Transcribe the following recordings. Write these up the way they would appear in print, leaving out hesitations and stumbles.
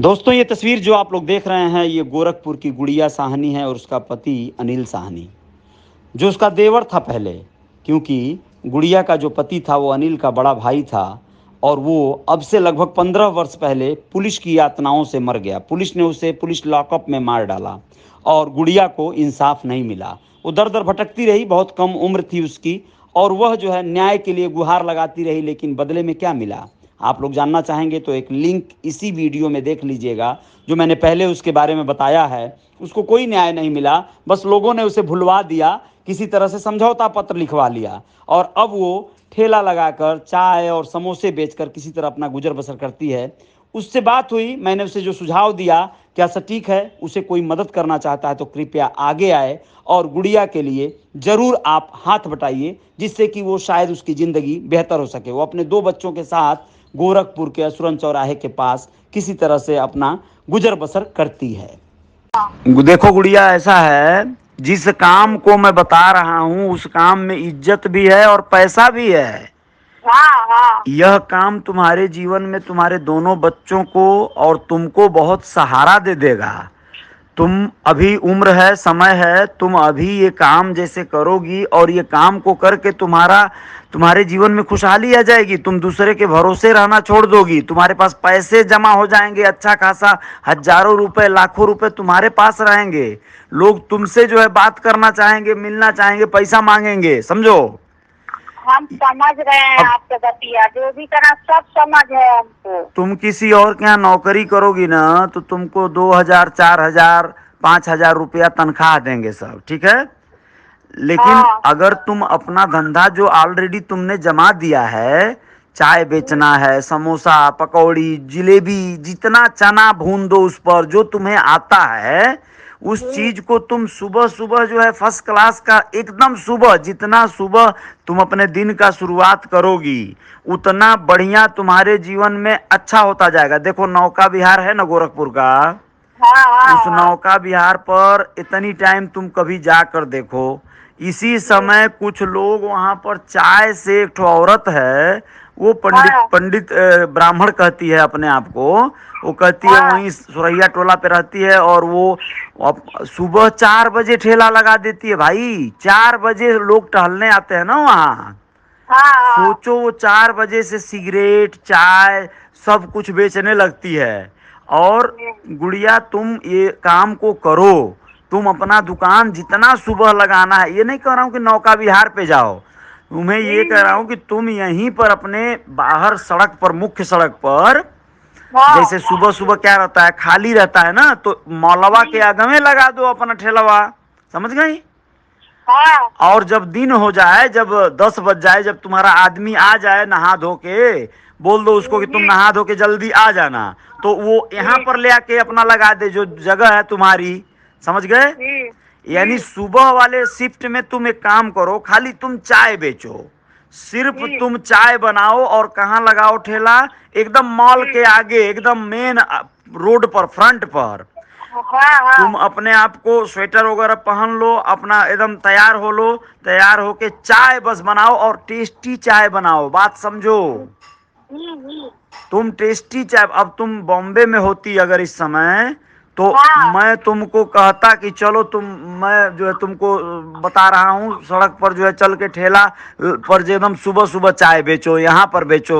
दोस्तों ये तस्वीर जो आप लोग देख रहे हैं ये गोरखपुर की गुड़िया साहनी है और उसका पति अनिल साहनी जो उसका देवर था पहले। क्योंकि गुड़िया का जो पति था वो अनिल का बड़ा भाई था और वो अब से लगभग 15 वर्ष पहले पुलिस की यातनाओं से मर गया। पुलिस ने उसे पुलिस लॉकअप में मार डाला और गुड़िया को इंसाफ नहीं मिला। वो दर दर भटकती रही, बहुत कम उम्र थी उसकी और वह जो है न्याय के लिए गुहार लगाती रही, लेकिन बदले में क्या मिला आप लोग जानना चाहेंगे तो एक लिंक इसी वीडियो में देख लीजिएगा। जो मैंने पहले उसके बारे में बताया है, उसको कोई न्याय नहीं मिला, बस लोगों ने उसे भुलवा दिया, किसी तरह से समझौता पत्र लिखवा लिया और अब वो ठेला लगाकर चाय और समोसे बेचकर किसी तरह अपना गुजर बसर करती है। उससे बात हुई, मैंने उसे जो सुझाव दिया क्या सटीक है, उसे कोई मदद करना चाहता है तो कृपया आगे आए और गुड़िया के लिए जरूर आप हाथ बटाइए, जिससे कि वो शायद उसकी ज़िंदगी बेहतर हो सके। वो अपने 2 बच्चों के साथ गोरखपुर के असुरन चौराहे के पास किसी तरह से अपना गुजर बसर करती है। देखो गुड़िया, ऐसा है जिस काम को मैं बता रहा हूँ उस काम में इज्जत भी है और पैसा भी है। हाँ हाँ। यह काम तुम्हारे जीवन में तुम्हारे दोनों बच्चों को और तुमको बहुत सहारा दे देगा। तुम अभी उम्र है, समय है, तुम अभी ये काम जैसे करोगी और ये काम को करके तुम्हारे जीवन में खुशहाली आ जाएगी। तुम दूसरे के भरोसे रहना छोड़ दोगी, तुम्हारे पास पैसे जमा हो जाएंगे, अच्छा खासा हजारों रुपए लाखों रुपए तुम्हारे पास रहेंगे। लोग तुमसे जो है बात करना चाहेंगे, मिलना चाहेंगे, पैसा मांगेंगे, समझो। हम समझ रहे हैं अब आपके बतिया, जो भी करना सब समझ है हमको। तुम किसी और के यहाँ नौकरी करोगी ना तो तुमको 2,000, 4,000, 5,000 रुपया तनख्वाह देंगे सब, ठीक है। लेकिन हाँ अगर तुम अपना धंधा जो ऑलरेडी तुमने जमा दिया है, चाय बेचना है, समोसा, पकौड़ी, जिलेबी, जितना चना भून दो उस पर जो तुम्हें आता है, उस चीज को तुम सुबह सुबह जो है फर्स्ट क्लास का एकदम सुबह, जितना सुबह तुम अपने दिन का शुरुआत करोगी उतना बढ़िया तुम्हारे जीवन में अच्छा होता जाएगा। देखो नौका विहार है ना गोरखपुर का, हाँ हाँ उस हाँ। नौका विहार पर इतनी टाइम तुम कभी जाकर देखो। इसी समय कुछ लोग वहां पर चाय से, एक ठो औरत है वो पंडित हाँ पंडित ब्राह्मण कहती है अपने आप को, वो कहती है हाँ वहीं सुरैया टोला पे रहती है और वो सुबह 4 बजे ठेला लगा देती है। भाई 4 बजे लोग टहलने आते हैं ना वहाँ। हाँ सोचो वो 4 बजे से सिगरेट, चाय सब कुछ बेचने लगती है। और गुड़िया तुम ये काम को करो, तुम अपना दुकान जितना सुबह लगाना है, ये नहीं कह रहा हूँ कि नौका विहार पे जाओ, तुम्हें ये कह रहा हूँ कि तुम यहीं पर अपने बाहर सड़क पर, मुख्य सड़क पर, हाँ जैसे सुबह सुबह क्या रहता है खाली रहता है ना, तो मौलवा के आगे में लगा दो अपना ठेलावा, समझ गई। हाँ। और जब दिन हो जाए, जब 10 बज जाए, जब तुम्हारा आदमी आ जाए नहा धो के, बोल दो उसको कि तुम नहा धो के जल्दी आ जाना, तो वो यहाँ पर ले आके अपना लगा दे जो जगह है तुम्हारी, समझ गए। यानी सुबह वाले शिफ्ट में तुम एक काम करो, खाली तुम चाय बेचो, सिर्फ तुम चाय बनाओ और कहाँ लगाओ ठेला, एकदम मॉल के आगे, एकदम मेन रोड पर, फ्रंट पर। तुम अपने आप को स्वेटर वगैरह पहन लो, अपना एकदम तैयार हो लो, तैयार होके चाय बस बनाओ और टेस्टी चाय बनाओ, बात समझो। तुम टेस्टी चाय, अब तुम बॉम्बे में होती अगर इस समय तो मैं तुमको कहता कि चलो तुम, मैं जो है तुमको बता रहा हूँ सड़क पर जो है चल के ठेला पर जो एकदम सुबह सुबह चाय बेचो, यहाँ पर बेचो,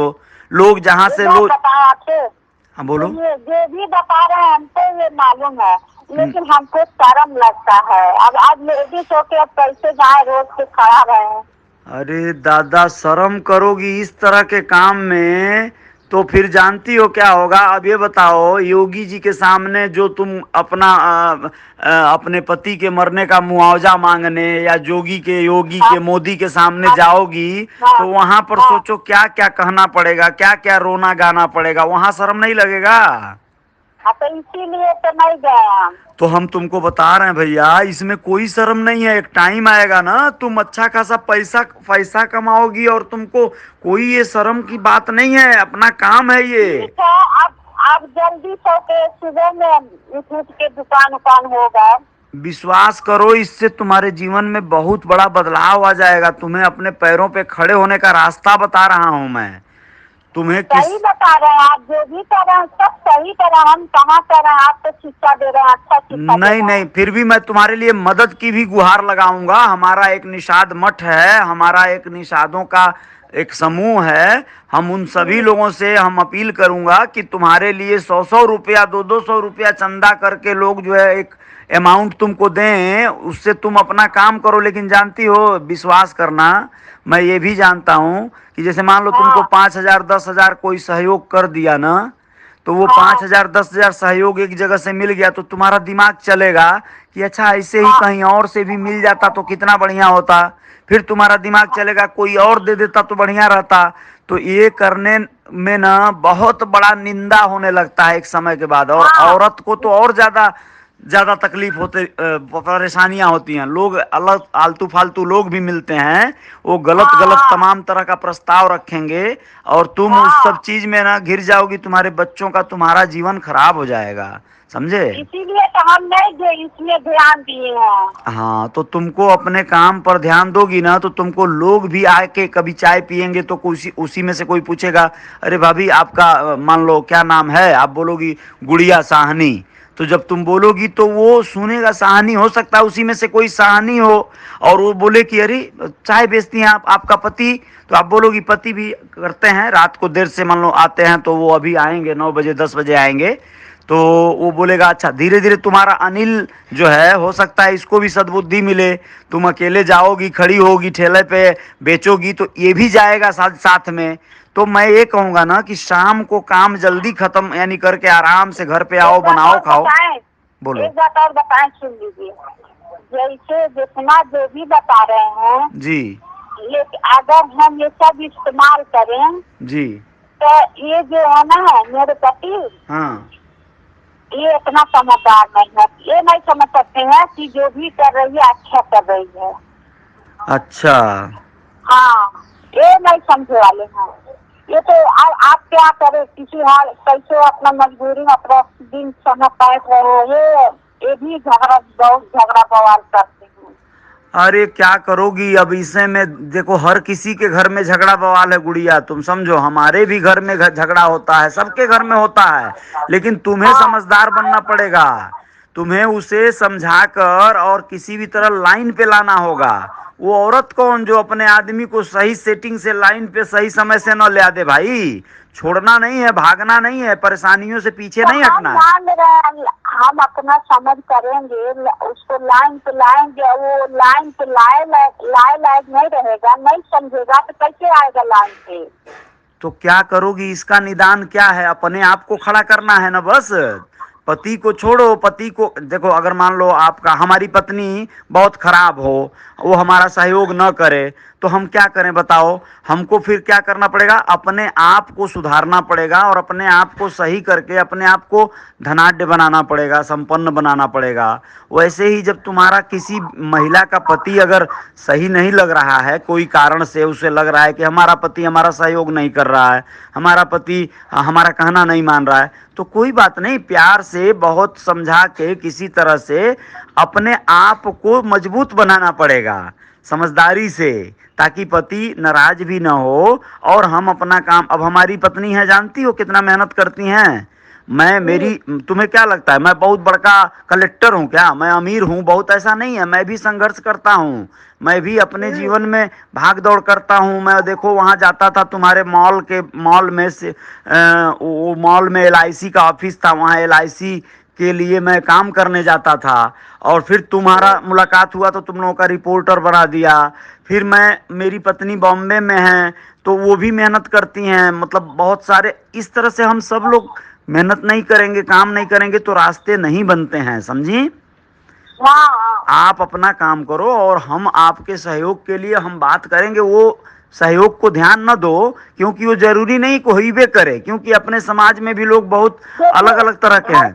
लोग जहाँ से लोग। हाँ बोलो। ये जो भी बता रहे हैं हमको ये मालूम है, लेकिन हमको शर्म लगता है। अब लेडीज होके अब कैसे जाए रोड पे खड़ा रहे। अरे दादा, शर्म करोगी इस तरह के काम में तो फिर जानती हो क्या होगा। अब ये बताओ, योगी जी के सामने जो तुम अपने पति के मरने का मुआवजा मांगने, या योगी के मोदी के सामने जाओगी तो वहां पर सोचो क्या क्या कहना पड़ेगा, क्या क्या रोना गाना पड़ेगा, वहां शर्म नहीं लगेगा। तो इसीलिए तो नहीं गए हम। तो हम तुमको बता रहे हैं भैया, इसमें कोई शर्म नहीं है। एक टाइम आएगा ना, तुम अच्छा खासा पैसा कमाओगी और तुमको कोई ये शर्म की बात नहीं है, अपना काम है ये। ठीक है, अब जल्दी सो के सुबह में उठ के दुकान होगा। विश्वास करो, इससे तुम्हारे जीवन में बहुत बड़ा बदलाव आ जाएगा। तुम्हें अपने पैरों पे खड़े होने का रास्ता बता रहा हूं मैं। तुम्हें सही किस बता रहे हैं आप, जो भी कर रहे हैं सब सही कर रहे हैं, हम कहाँ कर रहे हैं, आप तो शिक्षा दे रहे हैं, अच्छा शिक्षा दे नहीं रहे नहीं, हैं। फिर भी मैं तुम्हारे लिए मदद की भी गुहार लगाऊंगा। हमारा एक निषाद मठ है, हमारा एक निषादों का एक समूह है। हम उन सभी लोगों से हम अपील करूंगा कि तुम्हारे लिए 100-100 रुपया, 200-200 रुपया चंदा करके लोग जो है एक अमाउंट तुमको दें, उससे तुम अपना काम करो। लेकिन जानती हो, विश्वास करना, मैं ये भी जानता हूँ कि जैसे मान लो तुमको हाँ 5,000 10,000 कोई सहयोग कर दिया ना, तो वो हाँ 5,000 10,000 सहयोग एक जगह से मिल गया तो तुम्हारा दिमाग चलेगा कि अच्छा ऐसे ही हाँ कहीं और से भी मिल जाता तो कितना बढ़िया होता। फिर तुम्हारा दिमाग चलेगा कोई और दे देता तो बढ़िया रहता। तो ये करने में ना बहुत बड़ा निंदा होने लगता है एक समय के बाद, और हाँ औरत को तो और ज्यादा ज्यादा तकलीफ होते, परेशानियां होती हैं। लोग अलग आलतू फालतू लोग भी मिलते हैं, वो गलत हाँ गलत हाँ तमाम तरह का प्रस्ताव रखेंगे, और तुम उस सब हाँ, चीज में ना घिर जाओगी, तुम्हारे बच्चों का तुम्हारा जीवन खराब हो जाएगा, समझे। इसीलिए तो हम नहीं दे इसमें ध्यान दिए हैं। हाँ, तो तुमको अपने काम पर ध्यान दोगी ना, तो तुमको लोग भी आके कभी चाय पियेंगे तो उसी उसी में से कोई पूछेगा, अरे भाभी आपका मान लो क्या नाम है, आप बोलोगी गुड़िया साहनी। तो जब तुम बोलोगी तो वो सुनेगा साहनी, हो सकता है उसी में से कोई साहनी हो, और वो बोले कि अरे चाय बेचती हैं आप, आपका पति। तो आप बोलोगी पति भी करते हैं, रात को देर से मान लो आते हैं, तो वो अभी आएंगे 9 बजे 10 बजे आएंगे। तो वो बोलेगा अच्छा, धीरे धीरे तुम्हारा अनिल जो है, हो सकता है इसको भी सद्बुद्धि मिले। तुम अकेले जाओगी, खड़ी होगी ठेले पे बेचोगी, तो ये भी जाएगा साथ साथ में। तो मैं ये कहूंगा ना कि शाम को काम जल्दी खत्म यानी करके आराम से घर पे आओ, एक बात बनाओ और खाओ। बताएं, बोलो। एक बात और बताएं, सुन लीजिए। जैसे जितना जो भी बता रहे हैं, जी ये अगर हम ये सब इस्तेमाल करें जी। तो ये जो है ना मेरे पति, हाँ ये इतना समझदार नहीं है, ये नहीं समझ सकते हैं कि जो भी कर रही है अच्छा कर रही है। अच्छा। हाँ, ये नहीं समझे वाले हैं। ये तो आप क्या करें, किसी हाल कैसे अपना मजबूरी में अपना दिन समय काट रहे हो, ये भी झगड़ा, बहुत झगड़ा बवाल करते हैं। अरे क्या करोगी अब इसे में, देखो हर किसी के घर में झगड़ा बवाल है गुड़िया, तुम समझो हमारे भी घर में झगड़ा होता है, सबके घर में होता है। लेकिन तुम्हें हाँ समझदार बनना पड़ेगा, तुम्हें उसे समझाकर और किसी भी तरह लाइन पे लाना होगा। वो औरत कौन जो अपने आदमी को सही सेटिंग से लाइन पे सही समय से न ले दे भाई। छोड़ना नहीं है, भागना नहीं है, परेशानियों से पीछे तो नहीं हम हटना है। मान रहे हैं, हम अपना समझ करेंगे, उसको लाइन पे लाएंगे, वो लाइन पे लाए लायक नहीं रहेगा, नहीं समझेगा तो कैसे आएगा लाइन पे। तो क्या करोगी, इसका निदान क्या है, अपने आप को खड़ा करना है ना बस। पति को छोड़ो, पति को देखो, अगर मान लो आपका हमारी पत्नी बहुत खराब हो, वो हमारा सहयोग न करे, तो हम क्या करें बताओ। हमको फिर क्या करना पड़ेगा, अपने आप को सुधारना पड़ेगा, और अपने आप को सही करके अपने आप को धनाढ्य बनाना पड़ेगा, संपन्न बनाना पड़ेगा। वैसे ही जब तुम्हारा किसी महिला का पति अगर सही नहीं लग रहा है, कोई कारण से उसे लग रहा है कि हमारा पति हमारा सहयोग नहीं कर रहा है, हमारा पति हमारा कहना नहीं मान रहा है, तो कोई बात नहीं, प्यार से बहुत समझा के किसी तरह से अपने आप को मजबूत बनाना पड़ेगा, समझदारी से, ताकि पति नाराज भी ना हो। और हम अपना काम, अब हमारी पत्नी है, जानती हो कितना मेहनत करती हैं। मैं मेरी, तुम्हें क्या लगता है मैं बहुत बड़का कलेक्टर हूँ क्या, मैं अमीर हूँ बहुत, ऐसा नहीं है। मैं भी संघर्ष करता हूँ, मैं भी अपने जीवन में भाग दौड़ करता हूँ। मैं देखो वहाँ जाता था तुम्हारे मॉल में से, वो मॉल में LIC का ऑफिस था, वहाँ LIC के लिए मैं काम करने जाता था। और फिर तुम्हारा मुलाकात हुआ तो तुम लोगों का रिपोर्टर बना दिया। फिर मेरी पत्नी बॉम्बे में है, तो वो भी मेहनत करती हैं, मतलब बहुत सारे, इस तरह से हम सब लोग मेहनत नहीं करेंगे, काम नहीं करेंगे तो रास्ते नहीं बनते हैं, समझी। हाँ आप अपना काम करो, और हम आपके सहयोग के लिए हम बात करेंगे। वो सहयोग को ध्यान न दो, क्योंकि वो जरूरी नहीं कोई भी करे, क्योंकि अपने समाज में भी लोग बहुत अलग अलग तरह के हैं।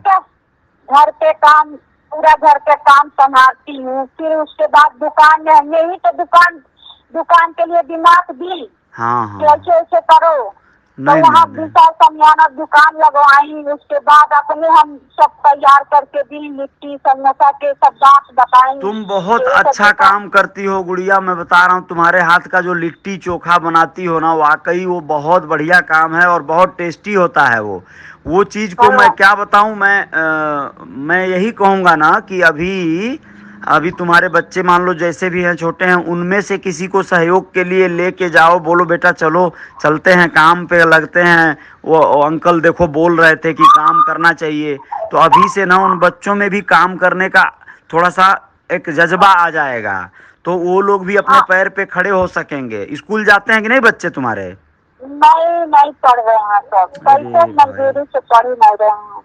घर पे काम, पूरा घर के काम संभालती हूँ, फिर उसके बाद दुकान में, यही तो दुकान के लिए दिमाग दी हाँ कि हाँ। ऐसे ऐसे करो, तो नहीं वहाँ नहीं नहीं। विशाल समियाना दुकान लगवाई, उसके बाद अपने हम सब तैयार करके दी, लिट्टी समोसा के सब बात बताई। तुम बहुत ये सब अच्छा दुकान। काम करती हो गुड़िया, मैं बता रहा हूँ, तुम्हारे हाथ का जो लिट्टी चोखा बनाती हो ना, वाकई वो बहुत बढ़िया काम है और बहुत टेस्टी होता है वो चीज़ को मैं हाँ क्या बताऊँ, मैं यही कहूँगा ना कि अभी अभी तुम्हारे बच्चे मान लो जैसे भी हैं छोटे हैं, उनमें से किसी को सहयोग के लिए लेके जाओ, बोलो बेटा चलो चलते हैं काम पे लगते हैं। वो अंकल देखो बोल रहे थे कि काम करना चाहिए, तो अभी से ना उन बच्चों में भी काम करने का थोड़ा सा एक जज्बा आ जाएगा, तो वो लोग भी अपने हाँ। पैर पे खड़े हो सकेंगे। स्कूल जाते हैं कि नहीं बच्चे तुम्हारे? नहीं नहीं पढ़ रहे हैं सब, कैसे अरे भाई, मजदूरी से पढ़ ही नहीं रहे हैं।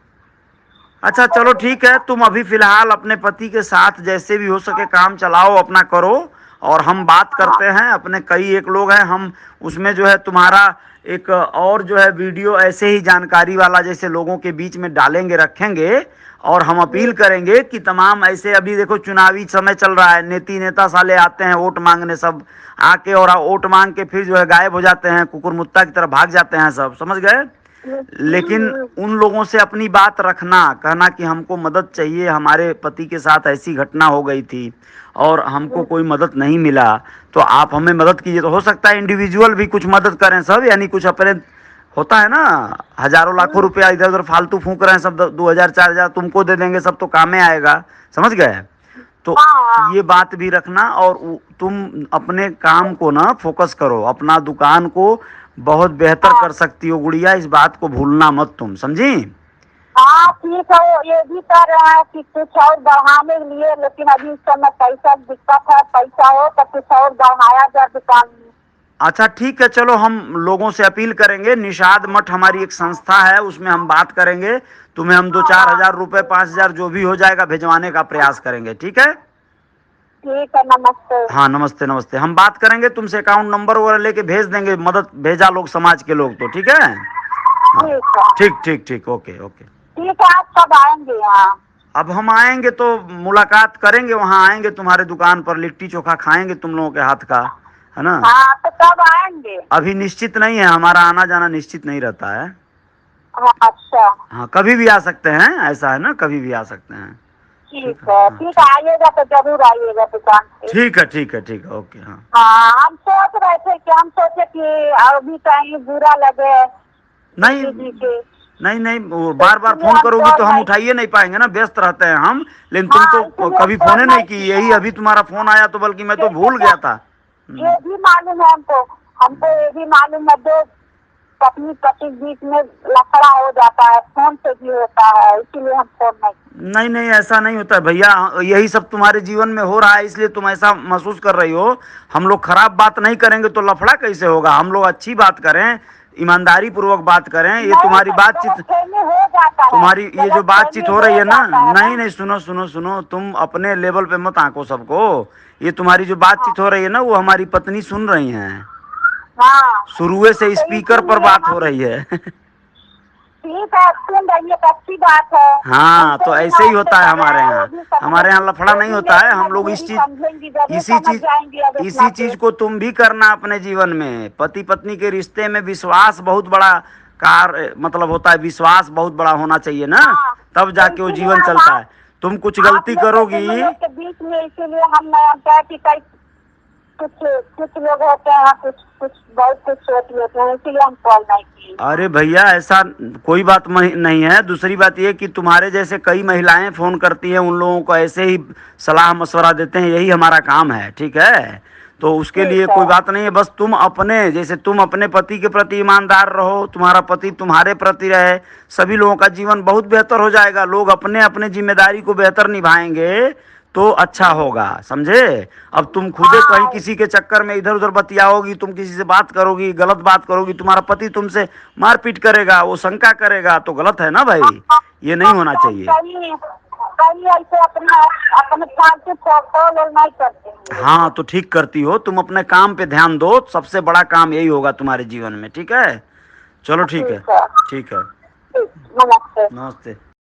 अच्छा चलो ठीक है, तुम अभी फिलहाल अपने पति के साथ जैसे भी हो सके काम चलाओ अपना करो, और हम बात हाँ करते हैं अपने कई एक लोग हैं, हम उसमें जो है तुम्हारा एक और जो है वीडियो ऐसे ही जानकारी वाला जैसे लोगों के बीच में डालेंगे रखेंगे, और हम अपील जी। करेंगे कि तमाम ऐसे, अभी देखो चुनावी समय चल रहा है, नेता साले आते हैं वोट मांगने, सब आके और वोट मांग के फिर जो है गायब हो जाते हैं, कुकुर मुत्ता की तरह भाग जाते हैं सब, समझ गए? लेकिन उन लोगों से अपनी बात रखना, कहना कि हमको मदद चाहिए, हमारे पति के साथ ऐसी घटना हो गई थी और हमको कोई मदद नहीं मिला, तो आप हमें मदद कीजिए। तो हो सकता है इंडिविजुअल भी कुछ मदद करें सब, यानी कुछ अपने, होता है ना, हजारों लाखों रुपया इधर उधर फालतू फूंक रहे हैं सब, 2,000 4,000 तुमको दे देंगे सब, तो काम में आएगा, समझ गए? तो हाँ ये बात भी रखना, और तुम अपने काम को ना फोकस करो, अपना दुकान को बहुत बेहतर हाँ कर सकती हो गुड़िया, इस बात को भूलना मत तुम, समझी? हाँ ठीक है, वो ये भी कर रहे हैं कि कुछ और बढ़ाने के लिए, लेकिन अभी इस समय पैसा दिक्कत है, पैसा हो तो कुछ और बढ़ाया जाए दुकान में। अच्छा ठीक है, चलो हम लोगों से अपील करेंगे, निषाद मठ हमारी एक संस्था है, उसमें हम बात करेंगे, तुम्हें हम 2-4 हजार रुपए 5,000 जो भी हो जाएगा भिजवाने का प्रयास करेंगे, ठीक है? ठीक है, नमस्ते। हाँ नमस्ते नमस्ते, हम बात करेंगे तुमसे, अकाउंट नंबर वगैरह लेके भेज देंगे, मदद भेजा लोग समाज के लोग, तो ठीक है? हाँ ठीक है। ठीक ठीक ठीक, ओके ओके। ठीक है, आप कब आएंगे यहाँ? अब हम आएंगे तो मुलाकात करेंगे, वहाँ आएंगे तुम्हारे दुकान पर, लिट्टी चोखा खाएंगे तुम लोगों के हाथ का, है ना? हाँ तो कब आएंगे? अभी निश्चित नहीं है, हमारा आना जाना निश्चित नहीं रहता है। हाँ अच्छा। हाँ कभी भी आ सकते हैं, ऐसा है ना, कभी भी आ सकते हैं। ठीक है, है, हाँ ठीक है, आइएगा तो जरूर आइएगा दुकान पे। ठीक है ठीक है ठीक है, ओके हाँ। हाँ हम सोच रहे थे कि हम सोचे कि अभी कहीं बुरा लगे नहीं दीदी के। नहीं नहीं, वो बार बार इसलिए फोन हम करोगी तो कॉल हम नहीं। उठाइए नहीं पाएंगे ना, व्यस्त रहते हैं हम, लेकिन तुम हाँ तो इसलिए कभी कॉल फोन नहीं नहीं की, किया। यही अभी तुम्हारा फोन आया तो बल्कि मैं तो भूल गया था। ये भी मालूम है हमको, हमको ये भी मालूम है, दो पत्नी पति के बीच में लफड़ा हो जाता है, फोन से भी होता है, इसीलिए हम फोन नहीं। नहीं नहीं, ऐसा नहीं होता है भैया, यही सब तुम्हारे जीवन में हो रहा है, इसलिए तुम ऐसा महसूस कर रही हो। हम लोग खराब बात नहीं करेंगे तो लफड़ा कैसे होगा, हम लोग अच्छी बात करें, ईमानदारी पूर्वक बात करें, ये नहीं तुम्हारी तो बातचीत, गलतफहमी हो जाता है, तुम्हारी ये जो बातचीत गलतफहमी हो रही है ना, जाता है नहीं नहीं, सुनो सुनो सुनो, तुम अपने लेवल पे मत आंको सबको, ये तुम्हारी जो बातचीत हो रही है ना, वो हमारी पत्नी सुन रही हैं, हाँ शुरुए से तो स्पीकर पर इसीलिए बात हो हम, रही है। ठीक है सुन रही है तो अच्छी बात है। हाँ हमको तो भी ऐसे ही आपसे होता है कर रहे हमारे हैं, वो यहाँ, भी समझे, हमारे यहाँ लफड़ा वो नहीं भी होता है, मेरी हम लोग इस मजबूरी चीज, समझेंगी, जरूर इसी समझ चीज जाएंगी अब इतना इसी से। चीज को तुम भी करना अपने जीवन में, पति पत्नी के रिश्ते में विश्वास बहुत बड़ा कार्य मतलब होता है, विश्वास बहुत बड़ा होना चाहिए ना, हाँ तब तो जाके वो इसीलिए जीवन हम चलता है। तुम कुछ आप गलती लोग करोगी, हम लोग के बीच में, इसीलिए हम क्या कि कई कुछ कुछ लोग होते हैं, कुछ कुछ बहुत कुछ सोच लेते हैं, इसीलिए हम कॉल नहीं किए। अरे भैया ऐसा कोई बात नहीं है। दूसरी बात ये कि तुम्हारे जैसे कई महिलाएं फोन करती हैं, उन लोगों को ऐसे ही सलाह मशवरा देते हैं, यही हमारा काम है, ठीक है? तो उसके लिए ठीक है। कोई बात नहीं है, बस तुम अपने जैसे तुम अपने पति के प्रति ईमानदार रहो, तुम्हारा पति तुम्हारे प्रति रहे, सभी लोगों का जीवन बहुत बेहतर हो जाएगा, लोग अपने अपने जिम्मेदारी को बेहतर निभाएंगे तो अच्छा होगा, समझे? अब तुम खुदे कहीं हाँ किसी के चक्कर में इधर उधर बतियाओगी, तुम किसी से बात करोगी, गलत बात करोगी, तुम्हारा पति तुमसे मारपीट करेगा, वो शंका करेगा, तो गलत है ना भाई, ये नहीं होना चाहिए। कहीं कहीं ऐसे अपने अपने फालतू कॉल नहीं करते हैं। हाँ तो ठीक करती हो, तुम अपने काम पे ध्यान दो, सबसे बड़ा काम यही होगा तुम्हारे जीवन में, ठीक है? चलो ठीक है ठीक है। ठीक है, ठीक, नमस्ते। नमस्ते।